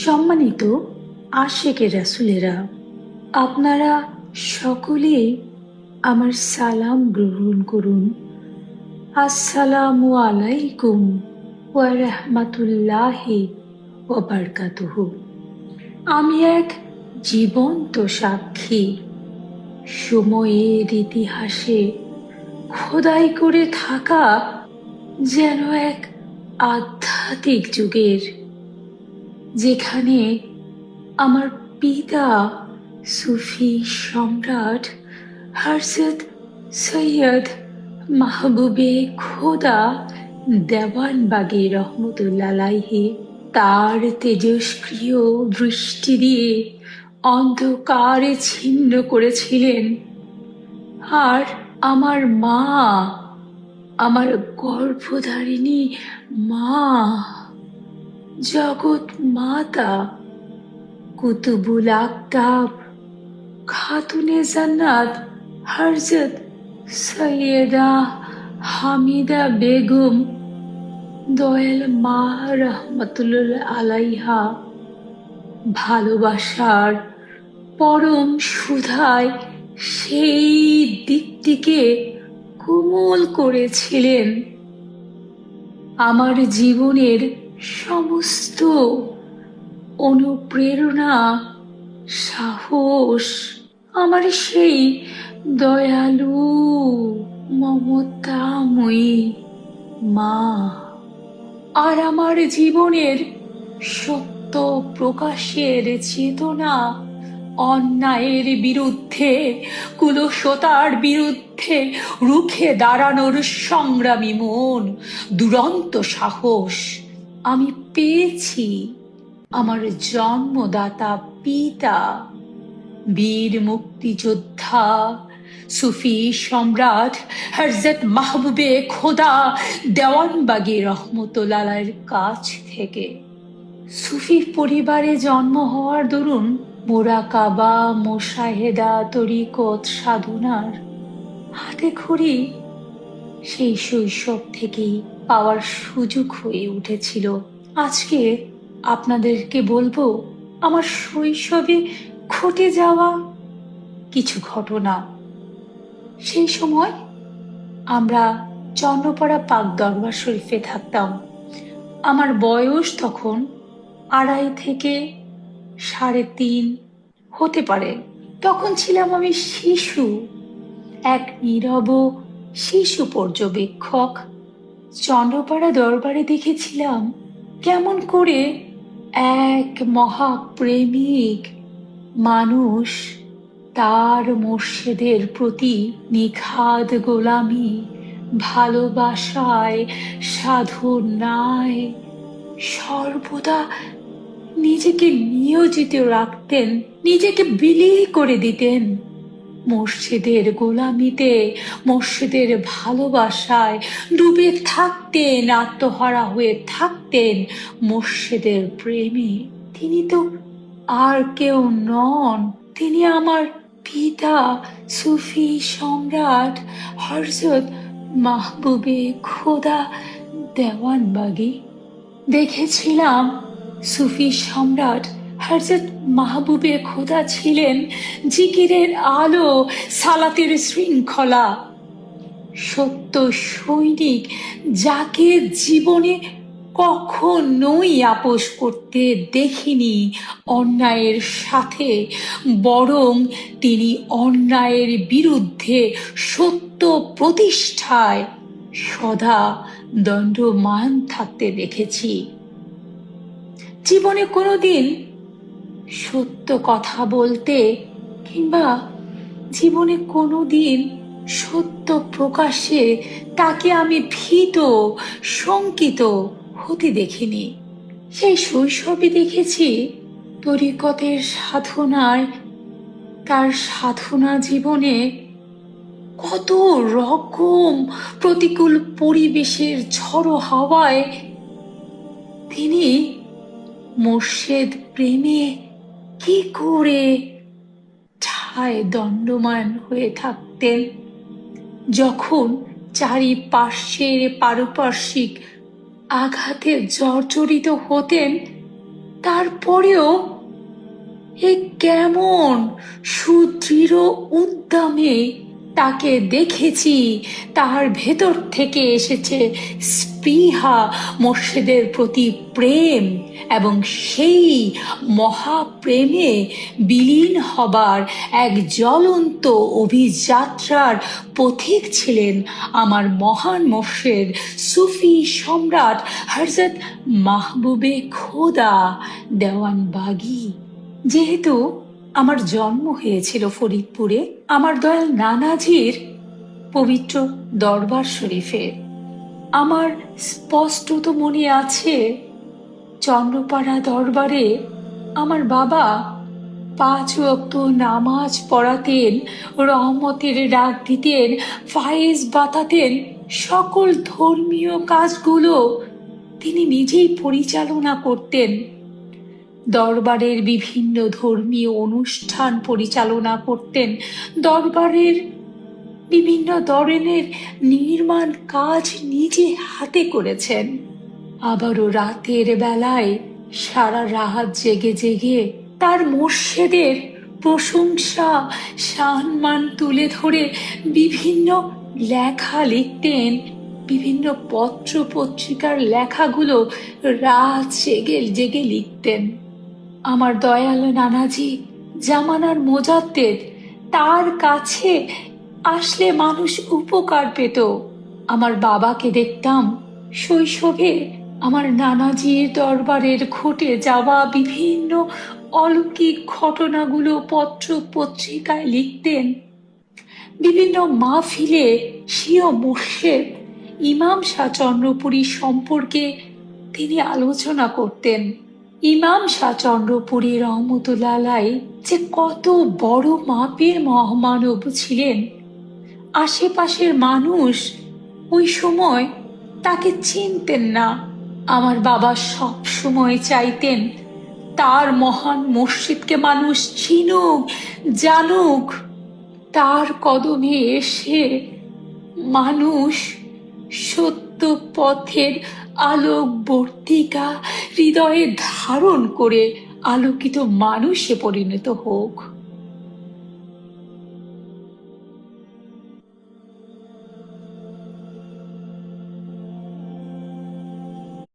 সম্মানিত আশেকে রাসূলেরা, আপনারা সকলেই আমার সালাম গ্রহণ করুন। আসসালামু আলাইকুম ওয়া রাহমাতুল্লাহি ওয়া বারাকাতুহু। আমি এক জীবন্ত সাক্ষী, সময়ের ইতিহাসে খোদাই করে থাকা যেন এক আধ্যাত্মিক যুগের, যেখানে আমার পিতা সুফি সম্রাট হযরত সৈয়দ মাহবুবে খোদা দেওয়ানবাগী রহমতুল্লাহ আলাইহি তার তেজস্ক্রিয় দৃষ্টি দিয়ে অন্ধকারে ছিন্ন করেছিলেন। আর আমার মা, আমার গর্ভধারিণী মা, জগৎ মাতা কুতুবুল আকতাব খাতুনে জান্নাত হযরত সৈয়দা হামিদা বেগম দয়াল মা রহমতুল্লাহ আলাইহা ভালোবাসার পরম সুধায় সেই দিকটিকে কোমল করেছিলেন। আমার জীবনের সমস্ত অনুপ্রেরণা, সাহস আমার সেই দয়ালু মমতাময়ী মা। আর আমার জীবনের সত্য প্রকাশের চেতনা, অন্যায়ের বিরুদ্ধে, কুলসতার বিরুদ্ধে রুখে দাঁড়ানোর সংগ্রামী মন, দুরন্ত সাহস আমি পেয়েছি আমার জন্মদাতা পিতা, বীর মুক্তিযোদ্ধা সুফি সম্রাট হযরত মাহবুবে খোদা দেওয়ানবাগী রহমতুল্লাহ আলাইহির কাছ থেকে। সুফি পরিবারে জন্ম হওয়ার দরুন মোরাকাবা, মোশাহেদা, তরিকত সাধনার হাতে খড়ি সেই শৈশব থেকেই পাওয়ার সুযোগ হয়ে উঠেছিল। আজকে আপনাদেরকে বলবো আমার শৈশবে ঘটে যাওয়া কিছু ঘটনা। সেই সময় আমরা চন্দ্রপাড়া পাক দরবার শরীফে থাকতাম। আমার বয়স তখন 2.5 থেকে 3.5 হতে পারে। তখন ছিলাম আমি শিশু, এক নীরব শিশু পর্যবেক্ষক। চন্দ্রপাড়া দরবারে দেখেছিলাম কেমন করে এক মহাপ্রেমিক মানুষ তার মুর্শিদের প্রতি নিখাদ গোলামি, ভালোবাসায়, সাধনায় সর্বদা নিজেকে নিয়োজিত রাখতেন, নিজেকে বিলীন করে দিতেন মুর্শিদের গোলামিতে, মুর্শিদের ভালোবাসায় ডুবে থাকতেন, আত্মহারা হয়ে থাকতেন মুর্শিদের প্রেমে। তিনি তো আর কেউ নন, তিনি আমার পিতা সুফি সম্রাট হযরত মাহবুবে খোদা দেওয়ানবাগী। দেখেছিলাম সুফি সম্রাট হযরত মাহবুবে খোদা ছিলেন জিকিরের আলো, সালাতের শৃঙ্খলা, সত্য সৈনিক, যাকে জীবনে কখনোই আপোস করতে দেখিনি অন্যায়ের সাথে, বরং তিনি অন্যায়ের বিরুদ্ধে সত্য প্রতিষ্ঠায় সদা দণ্ডমান থাকতে দেখেছি। জীবনে কোনোদিন সত্য কথা বলতে কিংবা জীবনে কোনোদিন সত্য প্রকাশে তাকে আমি ভীত, শঙ্কিত হতে দেখিনি। সেই শৈশবে দেখেছি তরিকতের সাধনায়, তার সাধনা জীবনে কত রকম প্রতিকূল পরিবেশের ঝড়ো হাওয়ায় তিনি মুর্শিদ প্রেমে কি করে ঠায় দণ্ডমান হয়ে থাকতেন। যখন চারিপার্শ্বের পারিপার্শ্বিক আঘাতে জর্জরিত হতেন, তারপরেও এ কেমন সুদৃঢ় উদ্যমে তাকে দেখেছি। তার ভেতর থেকে এসেছে স্পৃহা, মোর্শেদের প্রতি প্রেম, এবং সেই মহাপ্রেমে বিলীন হবার এক জ্বলন্ত অভিযাত্রার পথিক ছিলেন আমার মহান মোর্শেদ সুফি সম্রাট হযরত মাহবুবে খোদা দেওয়ান বাগী। যেহেতু আমার জন্ম হয়েছিল ফরিদপুরে, আমার দয়াল নানাজির পবিত্র দরবার শরীফে, আমার স্পষ্টত মনে আছে চন্দ্রপাড়া দরবারে আমার বাবা 5 ওয়াক্ত নামাজ পড়াতেন, রহমতের ডাক দিতেন, ফায়েজ বাতাতেন। সকল ধর্মীয় কাজগুলো তিনি নিজেই পরিচালনা করতেন। দরবারের বিভিন্ন ধর্মীয় অনুষ্ঠান পরিচালনা করতেন। দরবারের বিভিন্ন ধরনের নির্মাণ কাজ নিজে হাতে করেছেন। আবারও রাতের বেলায় সারা রাত জেগে জেগে তার মোর্শেদের প্রশংসা সম্মান তুলে ধরে বিভিন্ন লেখা লিখতেন। বিভিন্ন পত্র পত্রিকার লেখাগুলো রাত জেগে জেগে লিখতেন। আমার দয়াল নানাজি জামানার মোজাদ্দেদ, তার কাছে আসলে মানুষ উপকার পেত। আমার বাবাকে দেখতাম শৈশবে আমার নানাজির দরবারের ঘটে যাওয়া বিভিন্ন অলৌকিক ঘটনাগুলো পত্র পত্রিকায় লিখতেন। বিভিন্ন মাহফিলে স্বীয় মোর্শেদ ইমাম শাহ চন্দ্রপুরী সম্পর্কে তিনি আলোচনা করতেন। ইমাম শাহ চন্দ্রপুরী রহমতুল্লাহ আলাইহি যে কত বড় মাপের মহামানব ছিলেন, আশেপাশের মানুষ ওই সময় তাকে চিনতেন না। আমার বাবা সব সময় চাইতেন তার মহান মসজিদকে মানুষ চিনুক, জানুক। তার কদমে এসে মানুষ সত্য পথের আলোকবর্তিকা হৃদয়ে ধারণ করে আলোকিত মানুষে পরিণত হোক।